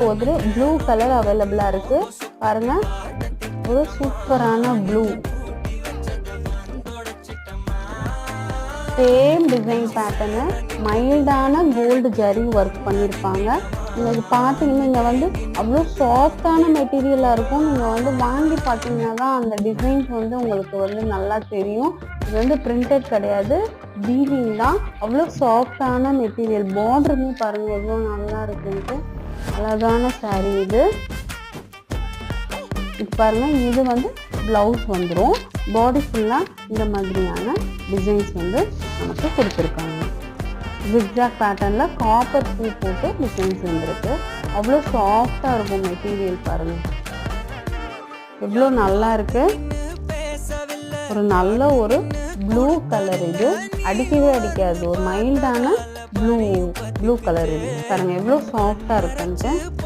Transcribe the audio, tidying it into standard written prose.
ஒரு blue colour அவைலபிளா இருக்கு பாருங்க. ஒரு சூப்பரான ப்ளூ, சேம் டிசைன் பேட்டர்னு, மைல்டான கோல்டு ஜரி ஒர்க் பண்ணியிருப்பாங்க. நீங்கள் பார்த்தீங்கன்னா இங்கே வந்து அவ்வளோ சாஃப்டான மெட்டீரியலாக இருக்கும். நீங்கள் வந்து வாங்கி பார்த்தீங்கன்னா தான் அந்த டிசைன்ஸ் வந்து உங்களுக்கு வந்து நல்லா தெரியும். இது வந்து பிரிண்டட் கிடையாது, வீவிங் தான். அவ்வளோ சாஃப்டான மெட்டீரியல். பார்டருமே பாருங்கள் எவ்வளோ நல்லா இருக்குன்ட்டு. அழகான சாரீ இது. இப்போ பாருங்க, இது வந்து ப்ளவுஸ் வந்துடும். பாடி ஃபுல்லாக இந்த மாதிரியான டிசைன்ஸ் வந்து நமக்கு கொடுத்துருக்காங்க. ஜிக்ஜாக் பேட்டர்னில் காப்பர் பூ போட்டு டிசைன்ஸ் வந்துருக்கு. அவ்வளோ சாஃப்டாக இருக்கும் மெட்டீரியல். பாருங்கள் எவ்வளோ நல்லா இருக்கு. ஒரு நல்ல ஒரு ப்ளூ கலர், இது அடிக்கவே அடிக்காது. ஒரு மைல்டான ப்ளூ கலர் இது பாருங்கள் எவ்வளோ சாஃப்டாக இருக்குன்ட்டு.